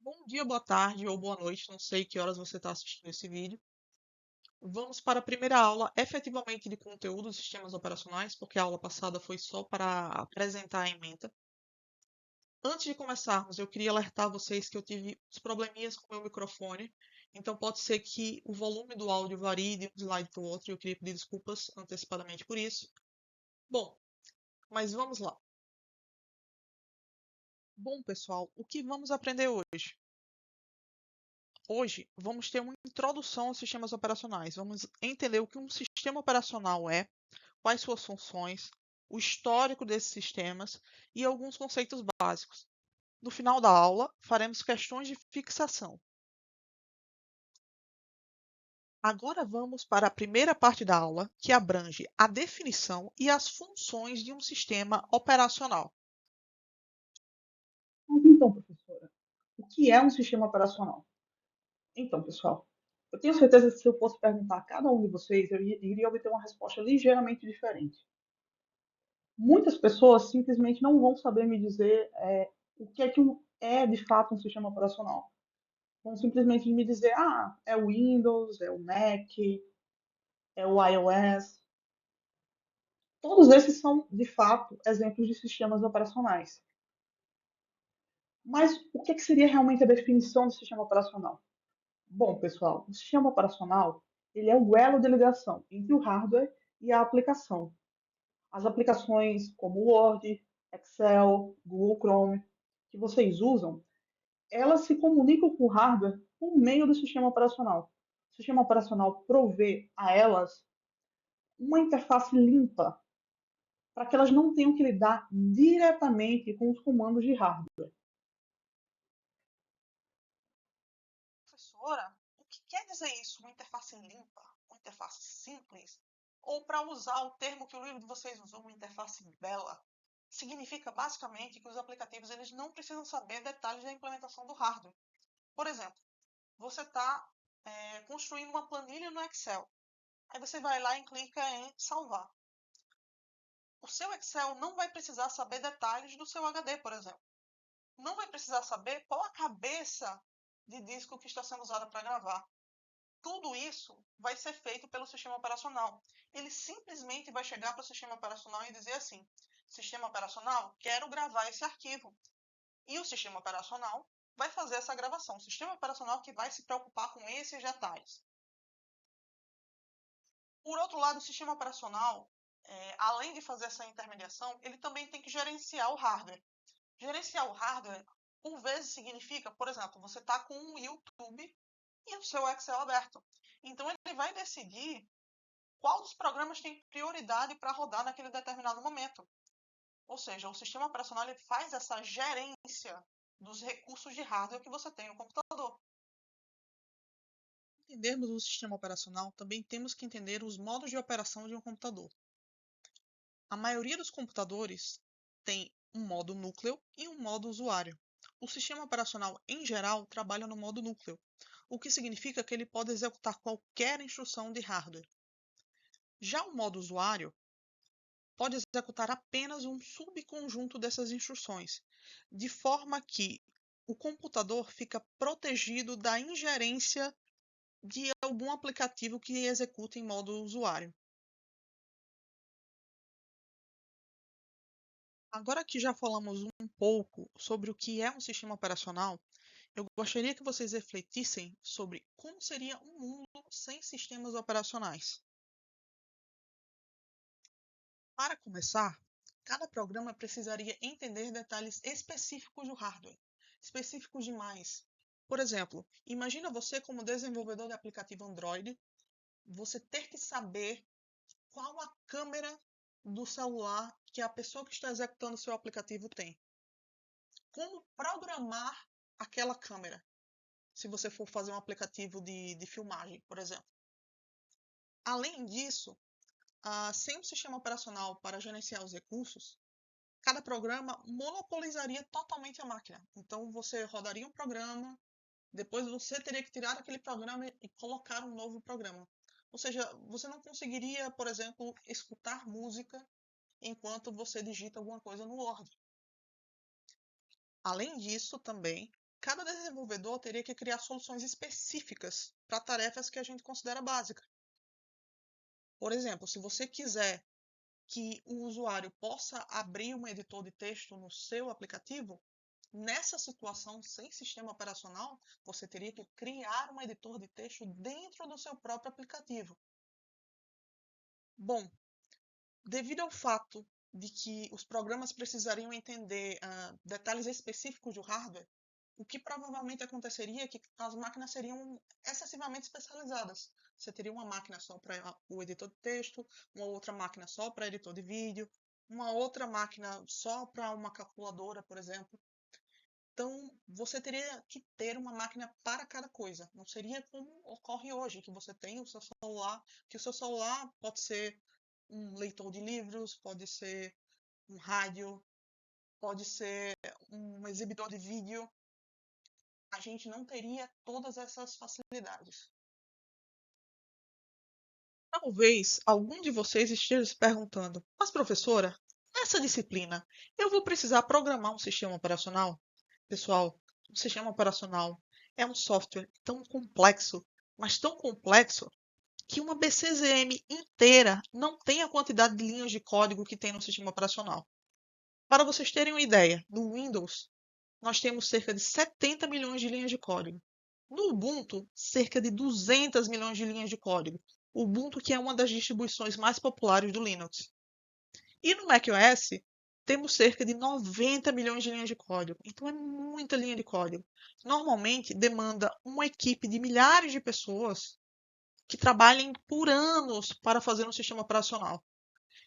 Bom dia, boa tarde ou boa noite, não sei que horas você está assistindo esse vídeo. Vamos para a primeira aula efetivamente de conteúdo dos sistemas operacionais, porque a aula passada foi só para apresentar a ementa. Antes de começarmos, eu queria alertar vocês que eu tive uns probleminhas com o meu microfone, então pode ser que o volume do áudio varie de um slide para o outro, e eu queria pedir desculpas antecipadamente por isso. Bom, mas vamos lá. Bom, pessoal, o que vamos aprender hoje? Hoje vamos ter uma introdução aos sistemas operacionais. Vamos entender o que um sistema operacional é, quais suas funções, o histórico desses sistemas e alguns conceitos básicos. No final da aula, faremos questões de fixação. Agora vamos para a primeira parte da aula, que abrange a definição e as funções de um sistema operacional. Mas então, professora, o que é um sistema operacional? Então, pessoal, eu tenho certeza que se eu fosse perguntar a cada um de vocês, eu iria obter uma resposta ligeiramente diferente. Muitas pessoas simplesmente não vão saber me dizer o que é de fato um sistema operacional. Vão simplesmente me dizer, é o Windows, é o Mac, é o iOS. Todos esses são, de fato, exemplos de sistemas operacionais. Mas o que seria realmente a definição de sistema operacional? Bom, pessoal, o sistema operacional ele é o elo de ligação entre o hardware e a aplicação. As aplicações como Word, Excel, Google Chrome, que vocês usam, elas se comunicam com o hardware por meio do sistema operacional. O sistema operacional provê a elas uma interface limpa para que elas não tenham que lidar diretamente com os comandos de hardware. Professora, o que quer dizer isso? Uma interface limpa? Uma interface simples? Ou, para usar o termo que o livro de vocês usou, uma interface bela? Significa basicamente que os aplicativos eles não precisam saber detalhes da implementação do hardware. Por exemplo, você está construindo uma planilha no Excel. Aí você vai lá e clica em salvar. O seu Excel não vai precisar saber detalhes do seu HD, por exemplo. Não vai precisar saber qual a cabeça de disco que está sendo usada para gravar. Tudo isso vai ser feito pelo sistema operacional. Ele simplesmente vai chegar para o sistema operacional e dizer assim: sistema operacional, quero gravar esse arquivo. E o sistema operacional vai fazer essa gravação. O sistema operacional que vai se preocupar com esses detalhes. Por outro lado, o sistema operacional, além de fazer essa intermediação, ele também tem que gerenciar o hardware. Gerenciar o hardware, por vezes, significa, por exemplo, você está com um YouTube e o seu Excel aberto. Então, ele vai decidir qual dos programas tem prioridade para rodar naquele determinado momento. Ou seja, o sistema operacional ele faz essa gerência dos recursos de hardware que você tem no computador. Para entendermos o sistema operacional, também temos que entender os modos de operação de um computador. A maioria dos computadores tem um modo núcleo e um modo usuário. O sistema operacional, em geral, trabalha no modo núcleo, o que significa que ele pode executar qualquer instrução de hardware. Já o modo usuário pode executar apenas um subconjunto dessas instruções, de forma que o computador fica protegido da ingerência de algum aplicativo que executa em modo usuário. Agora que já falamos um pouco sobre o que é um sistema operacional, eu gostaria que vocês refletissem sobre como seria um mundo sem sistemas operacionais. Para começar, cada programa precisaria entender detalhes específicos do hardware, específicos demais. Por exemplo, imagina você como desenvolvedor de aplicativo Android, você ter que saber qual a câmera do celular que a pessoa que está executando o seu aplicativo tem. Como programar aquela câmera, se você for fazer um aplicativo de filmagem, por exemplo. Além disso, sem um sistema operacional para gerenciar os recursos, cada programa monopolizaria totalmente a máquina. Então você rodaria um programa, depois você teria que tirar aquele programa e colocar um novo programa. Ou seja, você não conseguiria, por exemplo, escutar música enquanto você digita alguma coisa no Word. Além disso, também, cada desenvolvedor teria que criar soluções específicas para tarefas que a gente considera básicas. Por exemplo, se você quiser que o usuário possa abrir um editor de texto no seu aplicativo, nessa situação sem sistema operacional, você teria que criar um editor de texto dentro do seu próprio aplicativo. Bom, devido ao fato de que os programas precisariam entender detalhes específicos do hardware, o que provavelmente aconteceria é que as máquinas seriam excessivamente especializadas. Você teria uma máquina só para o editor de texto, uma outra máquina só para editor de vídeo, uma outra máquina só para uma calculadora, por exemplo. Então, você teria que ter uma máquina para cada coisa. Não seria como ocorre hoje, que você tem o seu celular, que o seu celular pode ser um leitor de livros, pode ser um rádio, pode ser um exibidor de vídeo. A gente não teria todas essas facilidades. Talvez algum de vocês esteja se perguntando, mas professora, nessa disciplina eu vou precisar programar um sistema operacional? Pessoal, um sistema operacional é um software tão complexo, mas tão complexo, que uma BCZM inteira não tem a quantidade de linhas de código que tem no sistema operacional. Para vocês terem uma ideia, no Windows nós temos cerca de 70 milhões de linhas de código. No Ubuntu, cerca de 200 milhões de linhas de código. O Ubuntu, que é uma das distribuições mais populares do Linux. E no macOS, temos cerca de 90 milhões de linhas de código. Então é muita linha de código. Normalmente demanda uma equipe de milhares de pessoas que trabalhem por anos para fazer um sistema operacional.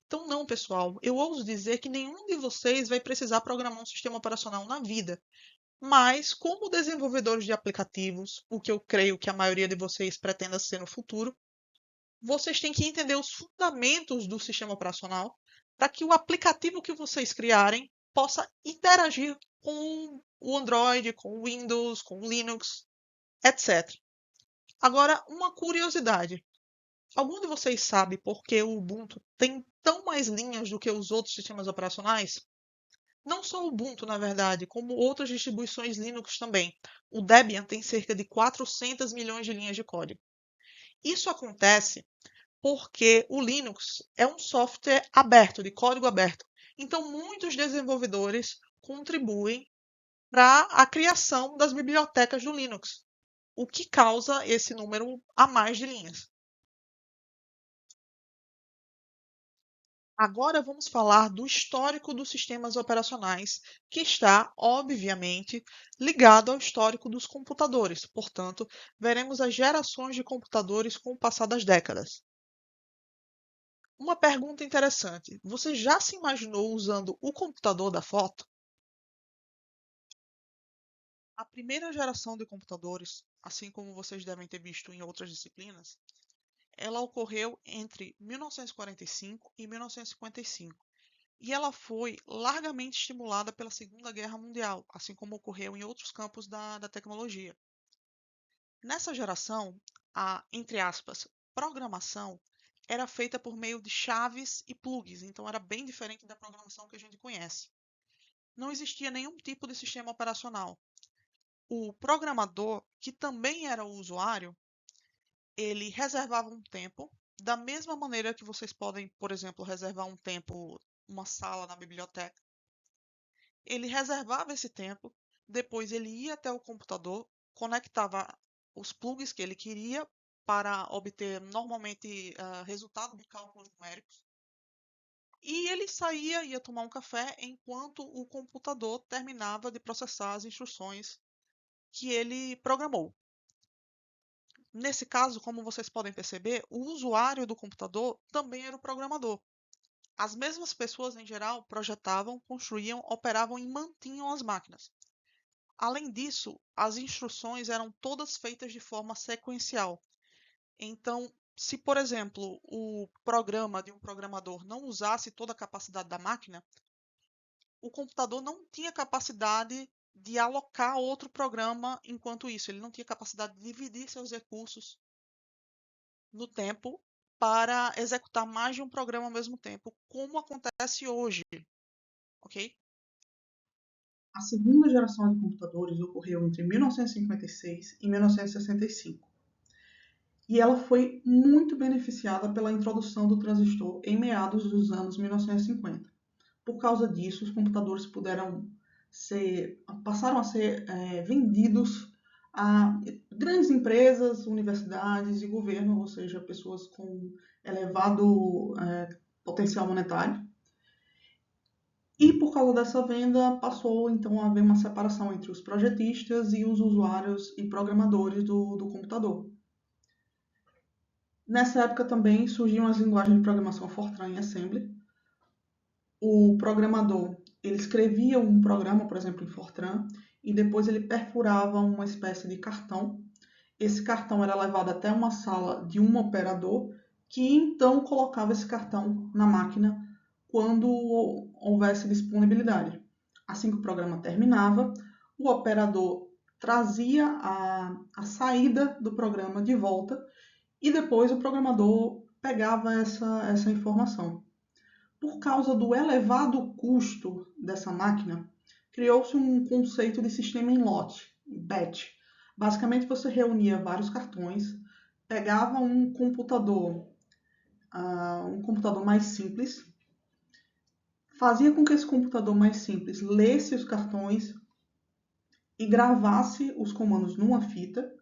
Então, não, pessoal, eu ouso dizer que nenhum de vocês vai precisar programar um sistema operacional na vida. Mas, como desenvolvedores de aplicativos, o que eu creio que a maioria de vocês pretenda ser no futuro, vocês têm que entender os fundamentos do sistema operacional para que o aplicativo que vocês criarem possa interagir com o Android, com o Windows, com o Linux, etc. Agora, uma curiosidade. Algum de vocês sabe por que o Ubuntu tem tão mais linhas do que os outros sistemas operacionais? Não só o Ubuntu, na verdade, como outras distribuições Linux também. O Debian tem cerca de 400 milhões de linhas de código. Isso acontece porque o Linux é um software aberto, de código aberto. Então, muitos desenvolvedores contribuem para a criação das bibliotecas do Linux, o que causa esse número a mais de linhas. Agora vamos falar do histórico dos sistemas operacionais, que está, obviamente, ligado ao histórico dos computadores. Portanto, veremos as gerações de computadores com o passar das décadas. Uma pergunta interessante: você já se imaginou usando o computador da foto? A primeira geração de computadores, assim como vocês devem ter visto em outras disciplinas, ela ocorreu entre 1945 e 1955. E ela foi largamente estimulada pela Segunda Guerra Mundial, assim como ocorreu em outros campos da tecnologia. Nessa geração, a, entre aspas, programação era feita por meio de chaves e plugs, então era bem diferente da programação que a gente conhece. Não existia nenhum tipo de sistema operacional. O programador, que também era o usuário, ele reservava um tempo, da mesma maneira que vocês podem, por exemplo, reservar um tempo, uma sala na biblioteca. Ele reservava esse tempo, depois ele ia até o computador, conectava os plugs que ele queria para obter normalmente resultado de cálculos numéricos. E ele saía, ia tomar um café enquanto o computador terminava de processar as instruções que ele programou. Nesse caso, como vocês podem perceber, o usuário do computador também era o programador. As mesmas pessoas, em geral, projetavam, construíam, operavam e mantinham as máquinas. Além disso, as instruções eram todas feitas de forma sequencial. Então, se, por exemplo, o programa de um programador não usasse toda a capacidade da máquina, o computador não tinha capacidade de alocar outro programa enquanto isso. Ele não tinha capacidade de dividir seus recursos no tempo para executar mais de um programa ao mesmo tempo, como acontece hoje, ok? A segunda geração de computadores ocorreu entre 1956 e 1965. E ela foi muito beneficiada pela introdução do transistor em meados dos anos 1950. Por causa disso, os computadores passaram a ser vendidos a grandes empresas, universidades e governo, ou seja, pessoas com elevado potencial monetário. E por causa dessa venda, passou então a haver uma separação entre os projetistas e os usuários e programadores do computador. Nessa época também surgiam as linguagens de programação Fortran e Assembly. O programador ele escrevia um programa, por exemplo, em Fortran, e depois ele perfurava uma espécie de cartão. Esse cartão era levado até uma sala de um operador, que então colocava esse cartão na máquina quando houvesse disponibilidade. Assim que o programa terminava, o operador trazia a saída do programa de volta e depois o programador pegava essa informação. Por causa do elevado custo dessa máquina, criou-se um conceito de sistema em lote, batch. Basicamente, você reunia vários cartões, pegava um computador mais simples, fazia com que esse computador mais simples lesse os cartões e gravasse os comandos numa fita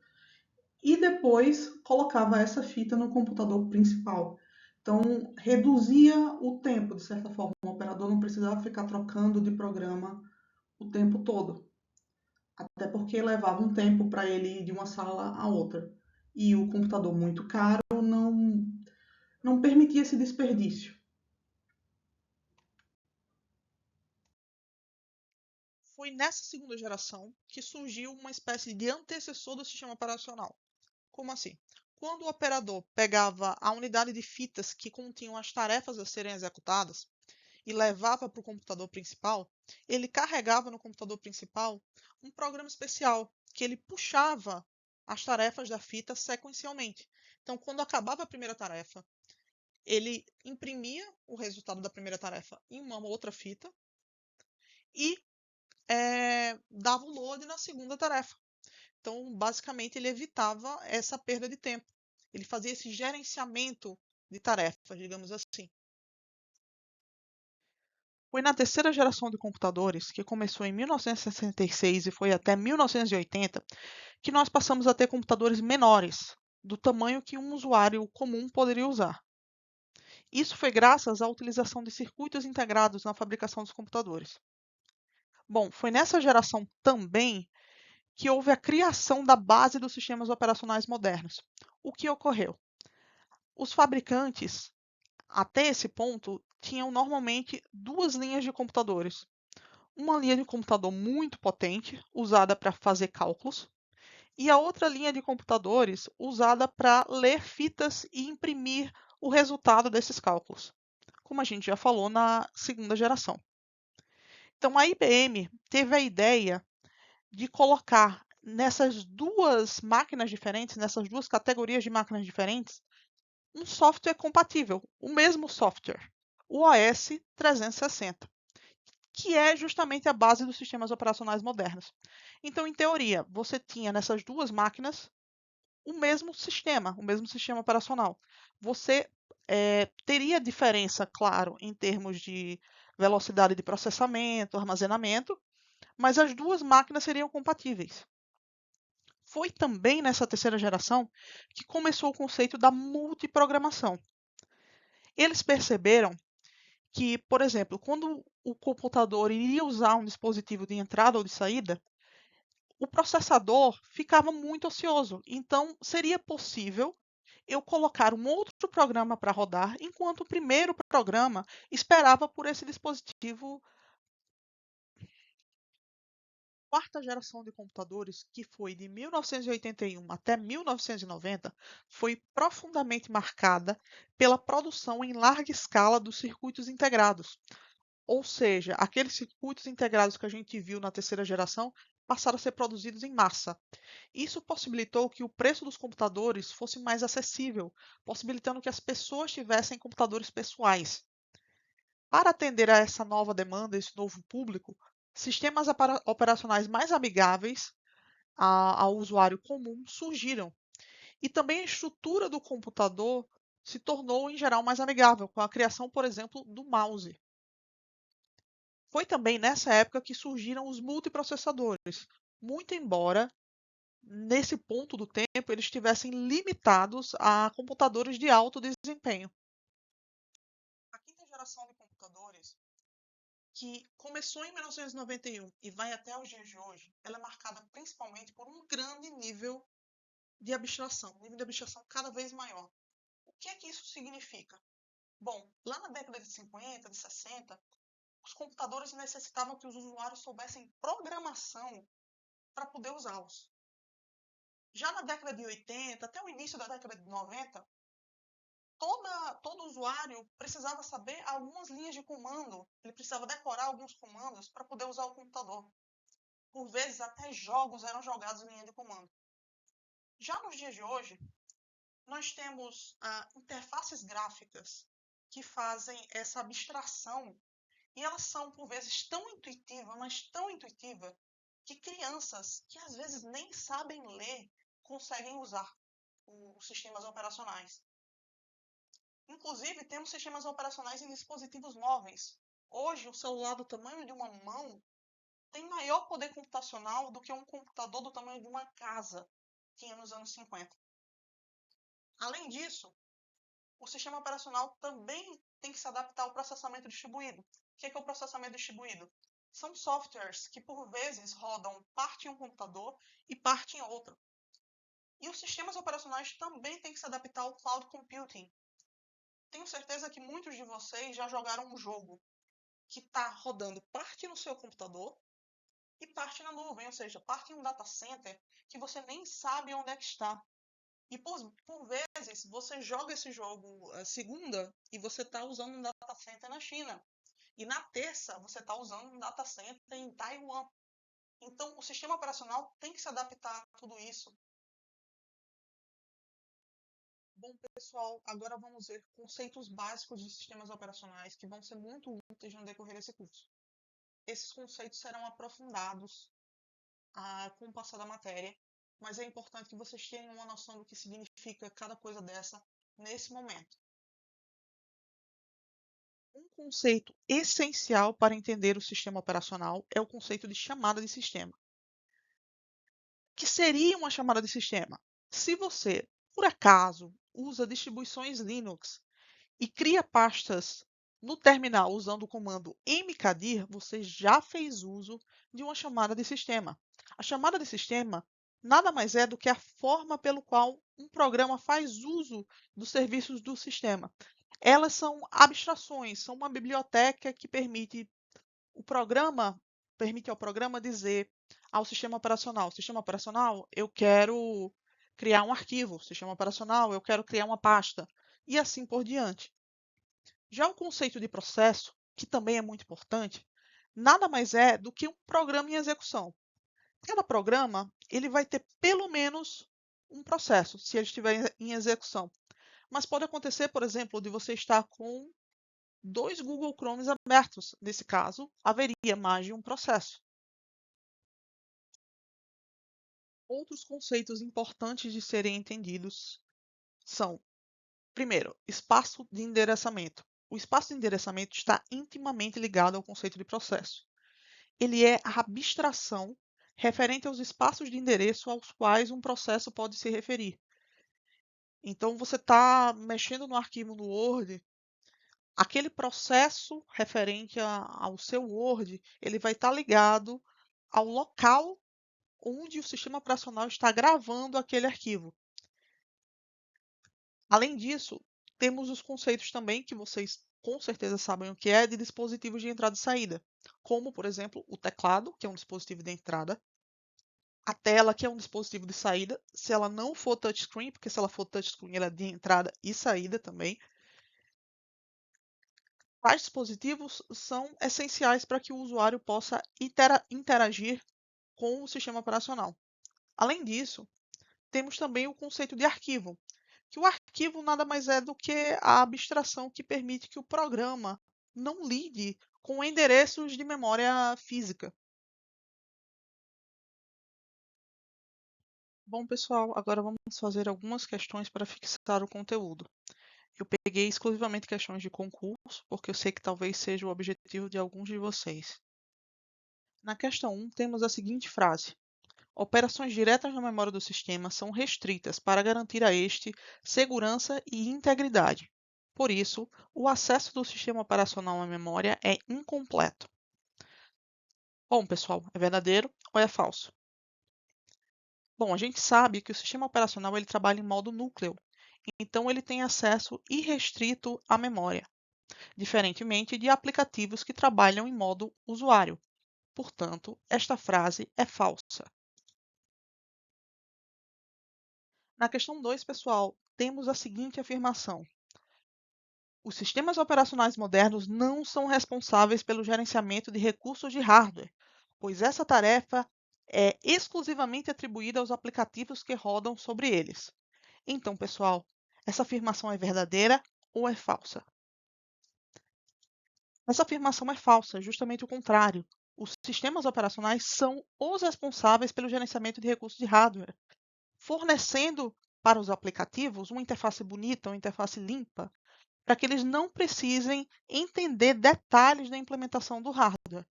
e depois colocava essa fita no computador principal. Então, reduzia o tempo, de certa forma. O operador não precisava ficar trocando de programa o tempo todo. Até porque levava um tempo para ele ir de uma sala a outra. E o computador muito caro não permitia esse desperdício. Foi nessa segunda geração que surgiu uma espécie de antecessor do sistema operacional. Como assim? Quando o operador pegava a unidade de fitas que continham as tarefas a serem executadas e levava para o computador principal, ele carregava no computador principal um programa especial que ele puxava as tarefas da fita sequencialmente. Então, quando acabava a primeira tarefa, ele imprimia o resultado da primeira tarefa em uma outra fita e dava o load na segunda tarefa. Então, basicamente, ele evitava essa perda de tempo. Ele fazia esse gerenciamento de tarefas, digamos assim. Foi na terceira geração de computadores, que começou em 1966 e foi até 1980, que nós passamos a ter computadores menores, do tamanho que um usuário comum poderia usar. Isso foi graças à utilização de circuitos integrados na fabricação dos computadores. Bom, foi nessa geração também que houve a criação da base dos sistemas operacionais modernos. O que ocorreu? Os fabricantes, até esse ponto, tinham normalmente duas linhas de computadores. Uma linha de computador muito potente, usada para fazer cálculos, e a outra linha de computadores usada para ler fitas e imprimir o resultado desses cálculos, como a gente já falou na segunda geração. Então, a IBM teve a ideia de colocar nessas duas máquinas diferentes, nessas duas categorias de máquinas diferentes, um software compatível, o mesmo software, o OS 360, que é justamente a base dos sistemas operacionais modernos. Então, em teoria, você tinha nessas duas máquinas o mesmo sistema operacional. Você teria diferença, claro, em termos de velocidade de processamento, armazenamento, mas as duas máquinas seriam compatíveis. Foi também nessa terceira geração que começou o conceito da multiprogramação. Eles perceberam que, por exemplo, quando o computador iria usar um dispositivo de entrada ou de saída, o processador ficava muito ocioso. Então, seria possível eu colocar um outro programa para rodar, enquanto o primeiro programa esperava por esse dispositivo. A quarta geração de computadores, que foi de 1981 até 1990, foi profundamente marcada pela produção em larga escala dos circuitos integrados. Ou seja, aqueles circuitos integrados que a gente viu na terceira geração passaram a ser produzidos em massa. Isso possibilitou que o preço dos computadores fosse mais acessível, possibilitando que as pessoas tivessem computadores pessoais. Para atender a essa nova demanda, esse novo público, sistemas operacionais mais amigáveis ao usuário comum surgiram. E também a estrutura do computador se tornou, em geral, mais amigável, com a criação, por exemplo, do mouse. Foi também nessa época que surgiram os multiprocessadores, muito embora nesse ponto do tempo eles estivessem limitados a computadores de alto desempenho. A quinta geração de computadores, que começou em 1991 e vai até os dias de hoje, ela é marcada principalmente por um grande nível de abstração, um nível de abstração cada vez maior. O que é que isso significa? Bom, lá na década de 50, de 60, os computadores necessitavam que os usuários soubessem programação para poder usá-los. Já na década de 80, até o início da década de 90, todo usuário precisava saber algumas linhas de comando, ele precisava decorar alguns comandos para poder usar o computador. Por vezes, até jogos eram jogados em linha de comando. Já nos dias de hoje, nós temos interfaces gráficas que fazem essa abstração e elas são, por vezes, tão intuitivas, mas tão intuitivas, que crianças que às vezes nem sabem ler conseguem usar os sistemas operacionais. Inclusive, temos sistemas operacionais em dispositivos móveis. Hoje, o celular do tamanho de uma mão tem maior poder computacional do que um computador do tamanho de uma casa tinha nos anos 50. Além disso, o sistema operacional também tem que se adaptar ao processamento distribuído. O que é o processamento distribuído? São softwares que, por vezes, rodam parte em um computador e parte em outro. E os sistemas operacionais também têm que se adaptar ao cloud computing. Tenho certeza que muitos de vocês já jogaram um jogo que está rodando parte no seu computador e parte na nuvem, ou seja, parte em um data center que você nem sabe onde é que está. E por vezes você joga esse jogo segunda e você está usando um data center na China. E na terça você está usando um data center em Taiwan. Então o sistema operacional tem que se adaptar a tudo isso. Bom, pessoal, agora vamos ver conceitos básicos de sistemas operacionais que vão ser muito úteis no decorrer desse curso. Esses conceitos serão aprofundados com o passar da matéria, mas é importante que vocês tenham uma noção do que significa cada coisa dessa nesse momento. Um conceito essencial para entender o sistema operacional é o conceito de chamada de sistema. O que seria uma chamada de sistema? Se você, por acaso, usa distribuições Linux e cria pastas no terminal usando o comando mkdir, você já fez uso de uma chamada de sistema. A chamada de sistema nada mais é do que a forma pelo qual um programa faz uso dos serviços do sistema. Elas são abstrações, são uma biblioteca que permite ao programa dizer ao sistema operacional, eu quero criar um arquivo, sistema operacional, eu quero criar uma pasta, e assim por diante. Já o conceito de processo, que também é muito importante, nada mais é do que um programa em execução. Cada programa ele vai ter pelo menos um processo, se ele estiver em execução. Mas pode acontecer, por exemplo, de você estar com 2 Google Chromes abertos. Nesse caso, haveria mais de um processo. Outros conceitos importantes de serem entendidos são, primeiro, espaço de endereçamento. O espaço de endereçamento está intimamente ligado ao conceito de processo. Ele é a abstração referente aos espaços de endereço aos quais um processo pode se referir. Então, você está mexendo no arquivo no Word, aquele processo referente ao seu Word, ele vai estar ligado ao local onde o sistema operacional está gravando aquele arquivo. Além disso, temos os conceitos também, que vocês com certeza sabem o que é, de dispositivos de entrada e saída, como, por exemplo, o teclado, que é um dispositivo de entrada, a tela, que é um dispositivo de saída, se ela não for touchscreen, porque se ela for touchscreen, ela é de entrada e saída também. Tais dispositivos são essenciais para que o usuário possa interagir com o sistema operacional. Além disso, temos também o conceito de arquivo, que o arquivo nada mais é do que a abstração que permite que o programa não lide com endereços de memória física. Bom, pessoal, agora vamos fazer algumas questões para fixar o conteúdo. Eu peguei exclusivamente questões de concurso, porque eu sei que talvez seja o objetivo de alguns de vocês. Na questão 1, temos a seguinte frase: operações diretas na memória do sistema são restritas para garantir a este segurança e integridade. Por isso, o acesso do sistema operacional à memória é incompleto. Bom, pessoal, é verdadeiro ou é falso? Bom, a gente sabe que o sistema operacional ele trabalha em modo núcleo, então ele tem acesso irrestrito à memória, diferentemente de aplicativos que trabalham em modo usuário. Portanto, esta frase é falsa. Na questão 2, pessoal, temos a seguinte afirmação: os sistemas operacionais modernos não são responsáveis pelo gerenciamento de recursos de hardware, pois essa tarefa é exclusivamente atribuída aos aplicativos que rodam sobre eles. Então, pessoal, essa afirmação é verdadeira ou é falsa? Essa afirmação é falsa, justamente o contrário. Os sistemas operacionais são os responsáveis pelo gerenciamento de recursos de hardware, fornecendo para os aplicativos uma interface bonita, uma interface limpa, para que eles não precisem entender detalhes da implementação do hardware.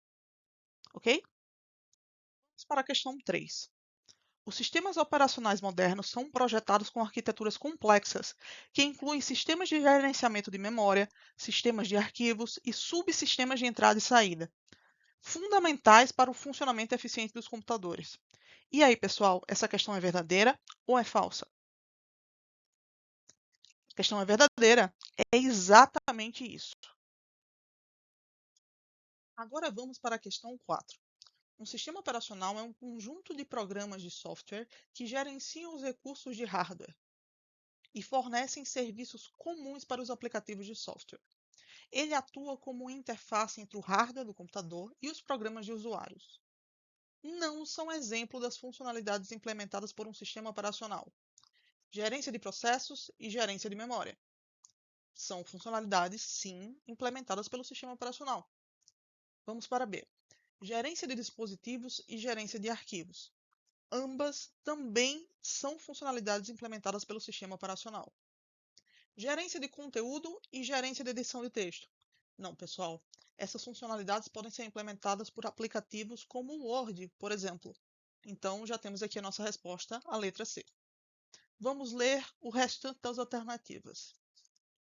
Ok? Vamos para a questão 3. Os sistemas operacionais modernos são projetados com arquiteturas complexas, que incluem sistemas de gerenciamento de memória, sistemas de arquivos e subsistemas de entrada e saída, fundamentais para o funcionamento eficiente dos computadores. E aí, pessoal, essa questão é verdadeira ou é falsa? A questão é verdadeira. É exatamente isso. Agora vamos para a questão 4. Um sistema operacional é um conjunto de programas de software que gerenciam os recursos de hardware e fornecem serviços comuns para os aplicativos de software. Ele atua como interface entre o hardware do computador e os programas de usuários. Não são exemplo das funcionalidades implementadas por um sistema operacional. Gerência de processos e gerência de memória. São funcionalidades, sim, implementadas pelo sistema operacional. Vamos para B. Gerência de dispositivos e gerência de arquivos. Ambas também são funcionalidades implementadas pelo sistema operacional. Gerência de conteúdo e gerência de edição de texto. Não, pessoal. Essas funcionalidades podem ser implementadas por aplicativos como o Word, por exemplo. Então, já temos aqui a nossa resposta, a letra C. Vamos ler o restante das alternativas.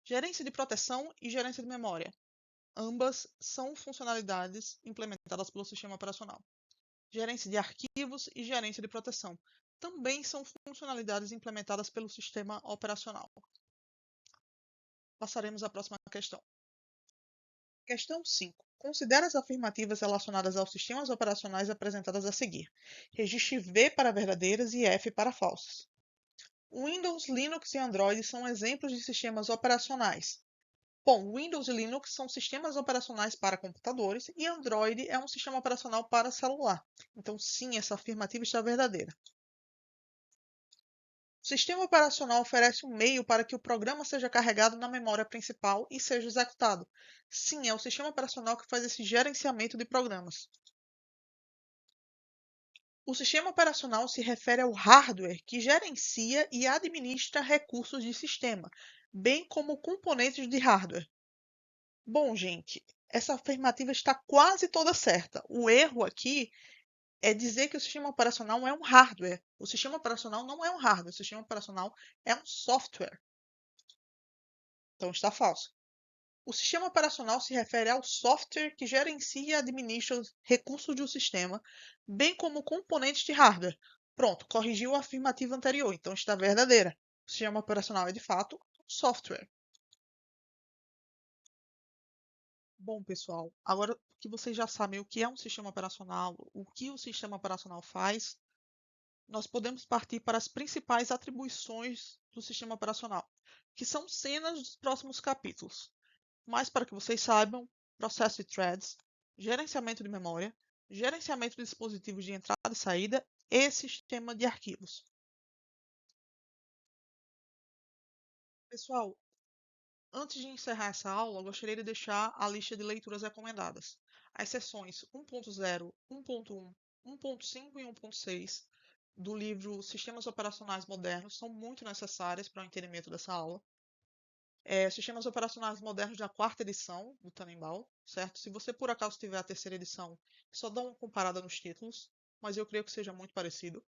Gerência de proteção e gerência de memória. Ambas são funcionalidades implementadas pelo sistema operacional. Gerência de arquivos e gerência de proteção também são funcionalidades implementadas pelo sistema operacional. Passaremos à próxima questão. Questão 5. Considere as afirmativas relacionadas aos sistemas operacionais apresentadas a seguir. Registre V para verdadeiras e F para falsas. Windows, Linux e Android são exemplos de sistemas operacionais. Bom, Windows e Linux são sistemas operacionais para computadores e Android é um sistema operacional para celular. Então, sim, essa afirmativa está verdadeira. O sistema operacional oferece um meio para que o programa seja carregado na memória principal e seja executado. Sim, é o sistema operacional que faz esse gerenciamento de programas. O sistema operacional se refere ao hardware que gerencia e administra recursos de sistema, bem como componentes de hardware. Bom, gente, essa afirmativa está quase toda certa. O erro aqui é dizer que o sistema operacional é um hardware. O sistema operacional não é um hardware, o sistema operacional é um software. Então está falso. O sistema operacional se refere ao software que gerencia e administra os recursos de um sistema, bem como componentes de hardware. Pronto, corrigiu a afirmativa anterior, então está verdadeira. O sistema operacional é de fato um software. Bom, pessoal, agora que vocês já sabem o que é um sistema operacional, o que o sistema operacional faz, nós podemos partir para as principais atribuições do sistema operacional, que são cenas dos próximos capítulos. Mas para que vocês saibam, processo de threads, gerenciamento de memória, gerenciamento de dispositivos de entrada e saída e sistema de arquivos. Pessoal, antes de encerrar essa aula, eu gostaria de deixar a lista de leituras recomendadas. As seções 1.0, 1.1, 1.5 e 1.6 do livro Sistemas Operacionais Modernos são muito necessárias para o entendimento dessa aula. Sistemas Operacionais Modernos da quarta edição do Tannenbaum, certo? Se você por acaso tiver a terceira edição, só dá uma comparada nos títulos, mas eu creio que seja muito parecido.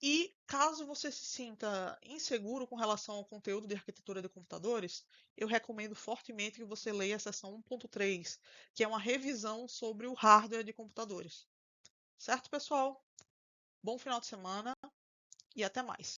E caso você se sinta inseguro com relação ao conteúdo de arquitetura de computadores, eu recomendo fortemente que você leia a seção 1.3, que é uma revisão sobre o hardware de computadores. Certo, pessoal? Bom final de semana e até mais.